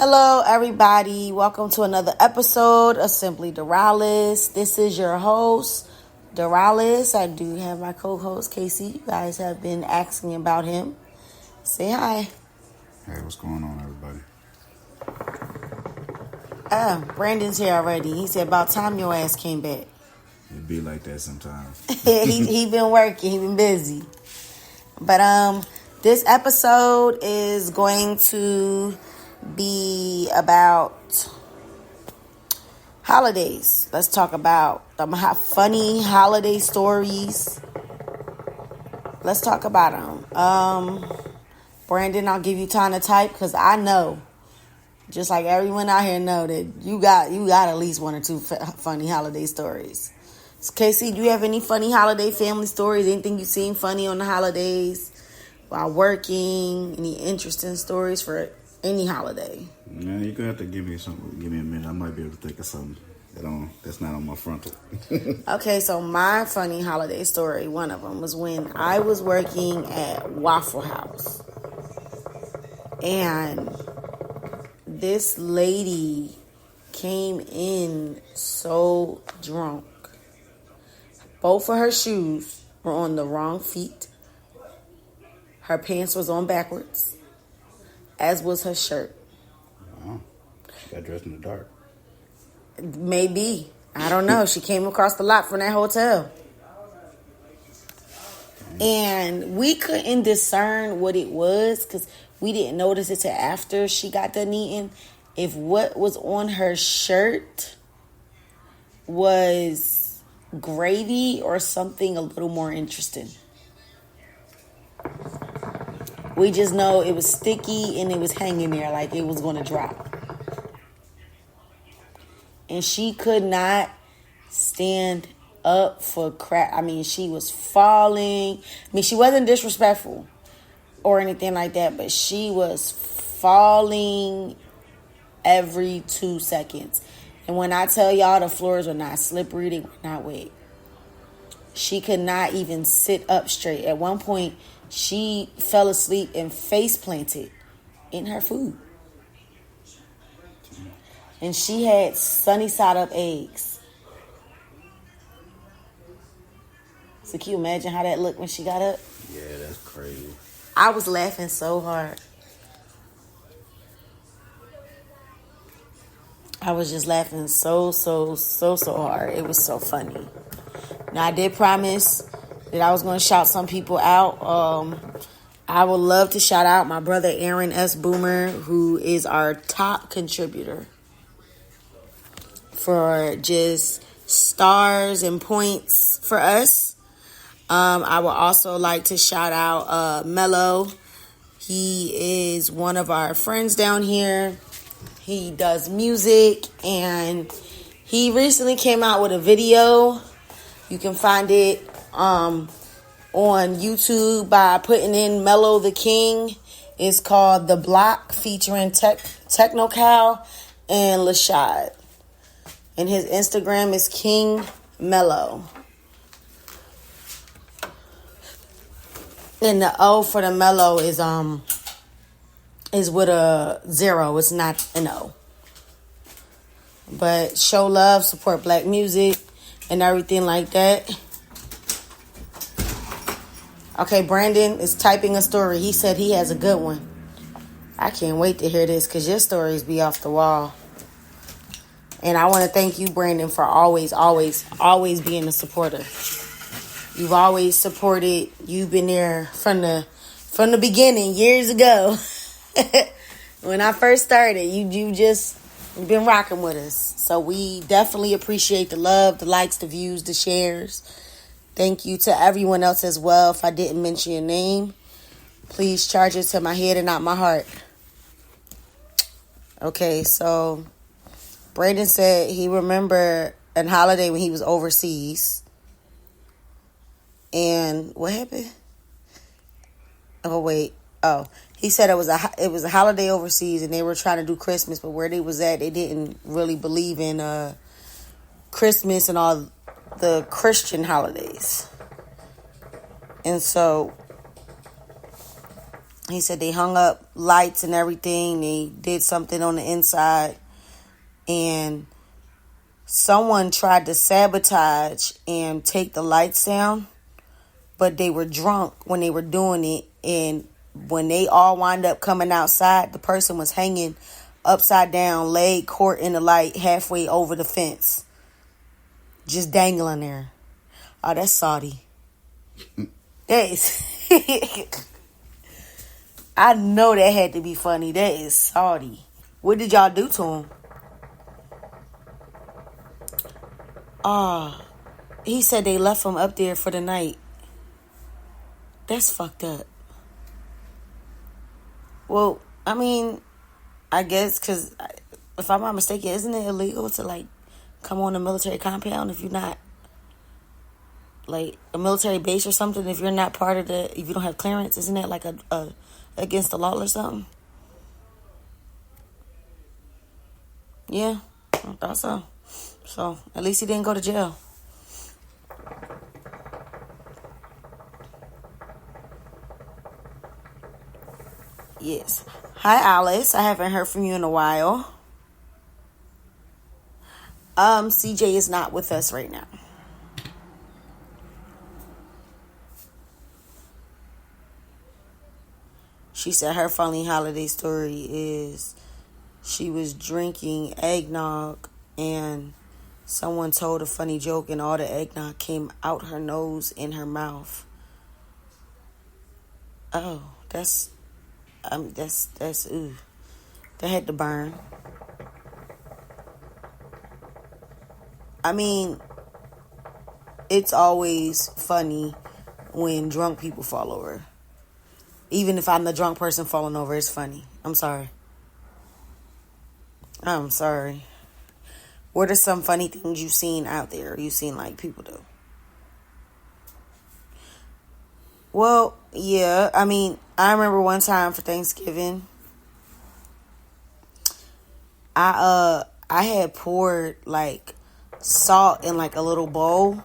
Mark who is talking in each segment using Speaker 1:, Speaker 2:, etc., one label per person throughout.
Speaker 1: Hello, everybody. Welcome to another episode of Simply Dorales. This is your host, Dorales. I do have my co-host, Casey. You guys have been asking about him. Say hi.
Speaker 2: Hey, what's going on, everybody?
Speaker 1: Brandon's here already. He said, about time your ass came back.
Speaker 2: It be like that sometimes.
Speaker 1: he been working. He been busy. But this episode is going to be about holidays. Let's talk about the funny holiday stories. Let's talk about them. Brandon, I'll give you time to type because I know, just like everyone out here know, that you got at least one or two funny holiday stories. So, Casey, do you have any funny holiday family stories? Anything you seen funny on the holidays while working? Any interesting stories for any holiday?
Speaker 2: Yeah, you're gonna have to give me something. Give me a minute. I might be able to think of something that's not on my frontal.
Speaker 1: Okay, so my funny holiday story, one of them was when I was working at Waffle House, and this lady came in so drunk. Both of her shoes were on the wrong feet. Her pants was on backwards, as was her shirt.
Speaker 2: Wow. She got dressed in the dark.
Speaker 1: Maybe. I don't know. She came across the lot from that hotel. And we couldn't discern what it was because we didn't notice it till after she got done eating. If what was on her shirt was gravy or something a little more interesting. We just know it was sticky and it was hanging there like it was going to drop. And she could not stand up for crap. I mean, she was falling. I mean, she wasn't disrespectful or anything like that, but she was falling every 2 seconds. And when I tell y'all the floors were not slippery, they were not wet. She could not even sit up straight. At one point, she fell asleep and face planted in her food. And she had sunny side up eggs. So can you imagine how that looked when she got up?
Speaker 2: Yeah, that's crazy.
Speaker 1: I was laughing so hard. I was just laughing so hard. It was so funny. Now, I did promise that I was going to shout some people out. I would love to shout out my brother Aaron S. Boomer, who is our top contributor for just stars and points for us. I would also like to shout out Mello. He is one of our friends down here. He does music, and he recently came out with a video. You can find it on YouTube by putting in Mello the King. It's called The Block, featuring Techno Cow and Lashad. And his Instagram is King Mello. And the O for the Mello is with a 0. It's not an O. But show love, support black music, and everything like that. Okay, Brandon is typing a story. He said he has a good one. I can't wait to hear this because your stories be off the wall. And I want to thank you, Brandon, for always being a supporter. You've always supported. You've been there from the beginning, years ago. When I first started, you've been rocking with us. So we definitely appreciate the love, the likes, the views, the shares. Thank you to everyone else as well. If I didn't mention your name, please charge it to my head and not my heart. Okay, so Brandon said he remembered a holiday when he was overseas. And what happened? Oh, wait. Oh, he said it was a holiday overseas and they were trying to do Christmas, but where they was at, they didn't really believe in Christmas and all the Christian holidays. And so He said they hung up lights and everything. They did something on the inside. And someone tried to sabotage and take the lights down. But they were drunk when they were doing it. And when they all wind up coming outside, the person was hanging upside down, leg caught in the light, halfway over the fence. Just dangling there. Oh, that's Saudi. That is... I know that had to be funny. That is Saudi. What did y'all do to him? He said they left him up there for the night. That's fucked up. Well, I mean, I guess because if I'm not mistaken, isn't it illegal to like come on a military compound if you're not like a military base or something? If you're not part of the, if you don't have clearance, isn't that like a against the law or something? Yeah, I thought so. So at least he didn't go to jail. Yes. Hi, Alice. I haven't heard from you in a while. CJ is not with us right now. She said her funny holiday story is she was drinking eggnog and someone told a funny joke and all the eggnog came out her nose and her mouth. Oh, that's ooh. That had to burn. I mean, it's always funny when drunk people fall over. Even if I'm the drunk person falling over, it's funny. I'm sorry. What are some funny things you've seen out there? You've seen like people do? Well, yeah. I mean, I remember one time for Thanksgiving, I had poured like salt in like a little bowl,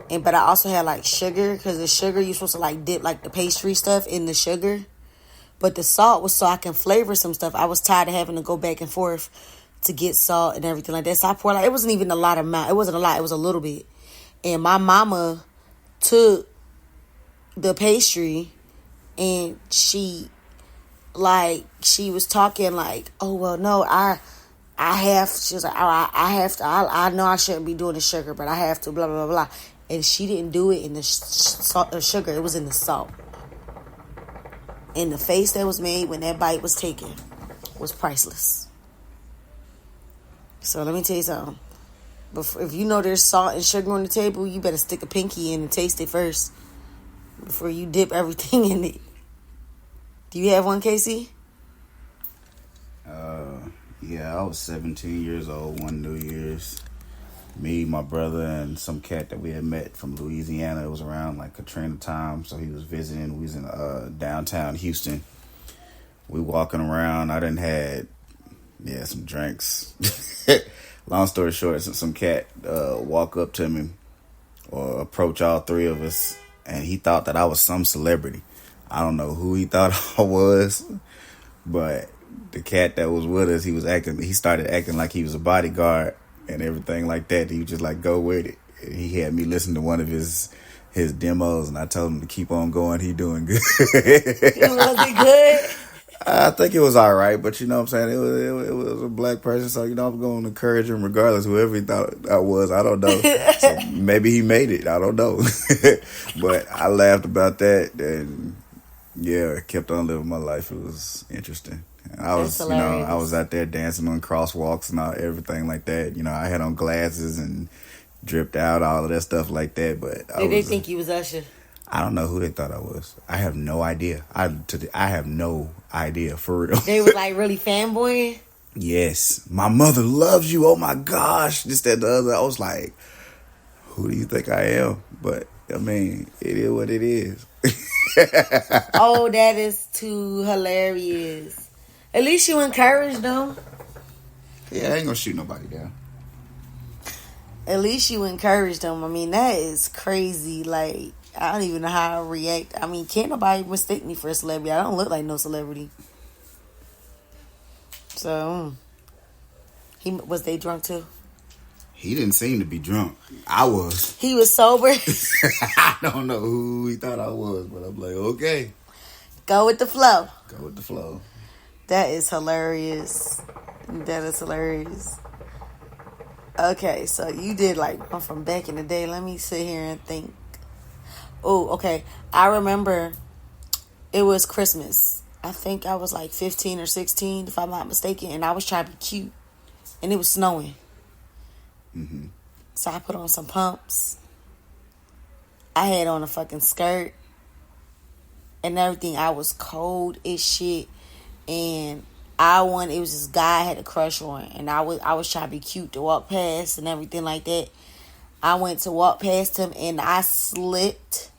Speaker 1: but I also had like sugar, because the sugar you're supposed to like dip like the pastry stuff in the sugar, but the salt was so I can flavor some stuff. I was tired of having to go back and forth to get salt and everything like that. So I poured like, it wasn't even a lot of amount. It wasn't a lot. It was a little bit. And my mama took the pastry and she was talking like, oh well, no, she was like, oh, I have to, I know I shouldn't be doing the sugar, but I have to, blah blah blah. And she didn't do it in the salt or sugar. It was in the salt. And the face that was made when that bite was taken was priceless. So let me tell you something. If you know there's salt and sugar on the table, you better stick a pinky in and taste it first before you dip everything in it. Do you have one, Casey?
Speaker 2: Yeah, I was 17 years old one New Year's. Me, my brother, and some cat that we had met from Louisiana. It was around like Katrina time, so he was visiting. We was in downtown Houston. We walking around. I done had some drinks. Long story short, some cat walk up to me or approach all three of us, and he thought that I was some celebrity. I don't know who he thought I was, but the cat that was with us, he started acting like he was a bodyguard and everything like that. He was just like, go with it. And he had me listen to one of his demos, and I told him to keep on going. He doing good.
Speaker 1: Was it good?
Speaker 2: I think it was all right, but you know what I'm saying? It was a black person, so you know I'm going to encourage him regardless, whoever he thought I was. I don't know. So maybe he made it. I don't know. But I laughed about that, and yeah, kept on living my life. It was interesting. I was, I was out there dancing on crosswalks and everything like that. You know, I had on glasses and dripped out, all of that stuff like that. But
Speaker 1: Did they think you was Usher?
Speaker 2: I don't know who they thought I was. I have no idea. I have no idea, for real.
Speaker 1: They was like really fanboying?
Speaker 2: Yes. My mother loves you. Oh my gosh. This, that, the other. I was like, who do you think I am? But, I mean, it is what it is.
Speaker 1: Oh, that is too hilarious. At least you encouraged them.
Speaker 2: Yeah, I ain't gonna shoot nobody down.
Speaker 1: At least you encouraged them. I mean, that is crazy. Like, I don't even know how I react. I mean, can't nobody mistake me for a celebrity. I don't look like no celebrity. So, was they drunk too?
Speaker 2: He didn't seem to be drunk. I was.
Speaker 1: He was sober.
Speaker 2: I don't know who he thought I was, but I'm like, okay.
Speaker 1: Go with the flow.
Speaker 2: Go with the flow.
Speaker 1: That is hilarious. Okay, so you did like one from back in the day. Let me sit here and think. Oh, okay. I remember it was Christmas. I think I was like 15 or 16, if I'm not mistaken, and I was trying to be cute, and it was snowing.
Speaker 2: Mm-hmm.
Speaker 1: So I put on some pumps. I had on a fucking skirt and everything. I was cold as shit, and it was this guy I had a crush on, and I was trying to be cute to walk past and everything like that. I went to walk past him, and I slipped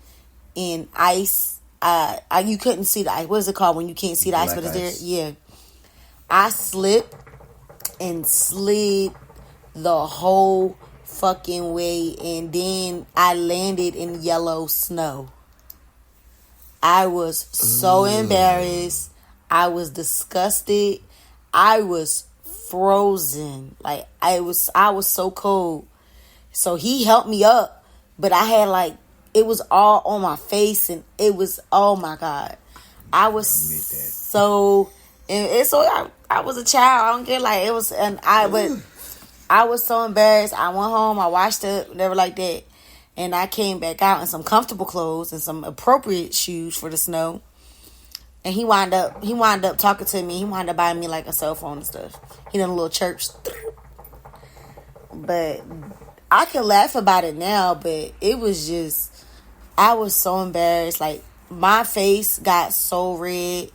Speaker 1: in ice. You couldn't see the ice. What is it called when you can't see the ice, but it's there? Yeah. I slipped and slid the whole fucking way, and then I landed in yellow snow. I was so embarrassed. I was disgusted. I was frozen. Like I was so cold. So he helped me up, but I had like, it was all on my face, and it was, oh my God. I was so, and so I was a child. I don't get like, it was, and I was so embarrassed. I went home, I washed it, whatever like that. And I came back out in some comfortable clothes and some appropriate shoes for the snow. And he wound up talking to me. He wound up buying me like a cell phone and stuff. He done a little church. But I can laugh about it now, but it was just, I was so embarrassed. Like, my face got so red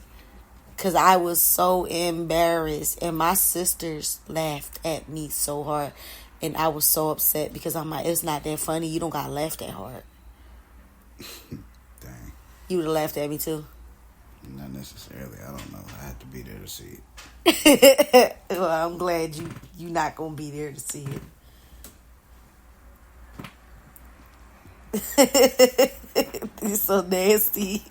Speaker 1: because I was so embarrassed. And my sisters laughed at me so hard. And I was so upset because I'm like, it's not that funny. You don't got to laugh that hard.
Speaker 2: Dang.
Speaker 1: You would have laughed at me too?
Speaker 2: Not necessarily. I don't know. I had to be there to see it.
Speaker 1: Well, I'm glad you not going to be there to see it. You're so nasty.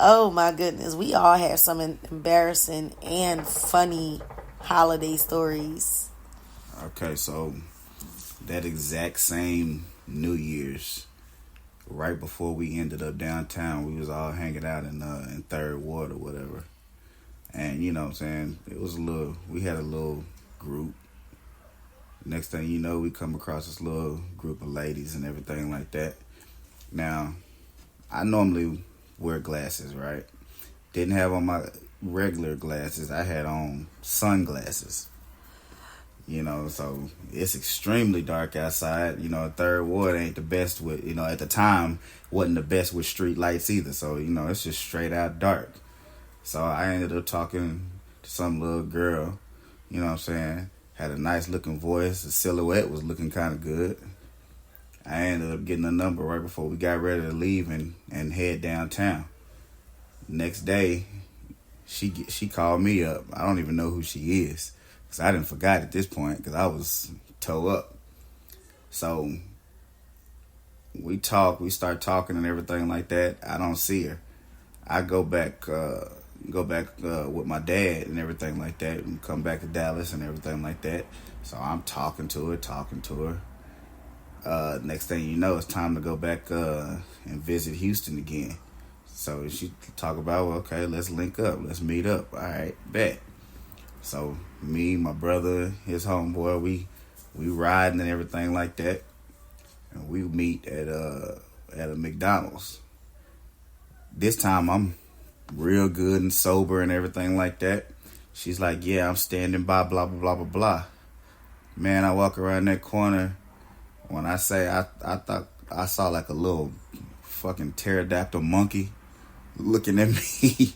Speaker 1: Oh my goodness. We all have some embarrassing and funny holiday stories.
Speaker 2: Okay, so that exact same New Year's, right before we ended up downtown, we was all hanging out in Third Ward or whatever. And you know what I'm saying? We had a little group. Next thing you know, we come across this little group of ladies and everything like that. Now, I normally wear glasses, right? Didn't have on my regular glasses. I had on sunglasses. You know, so it's extremely dark outside. You know, Third Ward ain't the best with, you know, at the time, wasn't the best with street lights either. So, you know, it's just straight out dark. So I ended up talking to some little girl, you know what I'm saying? Had a nice looking voice. The silhouette was looking kind of good. I ended up getting a number right before we got ready to leave and head downtown. Next day, she called me up. I don't even know who she is, because I didn't forgot at this point, because I was toe up. So we start talking and everything like that. I don't see her. I go back with my dad and everything like that, and come back to Dallas and everything like that. So I'm talking to her. Next thing you know, it's time to go back and visit Houston again. So she talk about, well, okay, let's link up, let's meet up. All right, bet. So me, my brother, his homeboy, we riding and everything like that, and we meet at a McDonald's. This time I'm real good and sober and everything like that. She's like, yeah, I'm standing by, blah, blah, blah, blah, blah. Man, I walk around that corner. When I say I thought I saw like a little fucking pterodactyl monkey looking at me.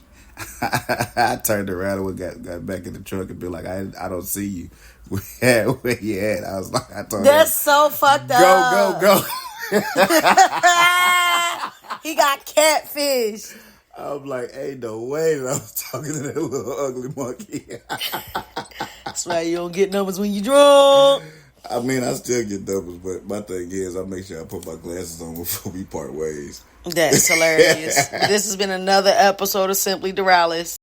Speaker 2: I turned around and got back in the truck and be like, I don't see you. Where you at? I was like, I told
Speaker 1: That's so fucked up.
Speaker 2: Go.
Speaker 1: He got catfish.
Speaker 2: I'm like, ain't no way that I was talking to that little ugly monkey.
Speaker 1: That's why you don't get numbers when you drunk.
Speaker 3: I mean, I still get doubles, but my thing is, I make sure I put my glasses on before we part ways.
Speaker 1: That's hilarious. This has been another episode of Simply Dorales.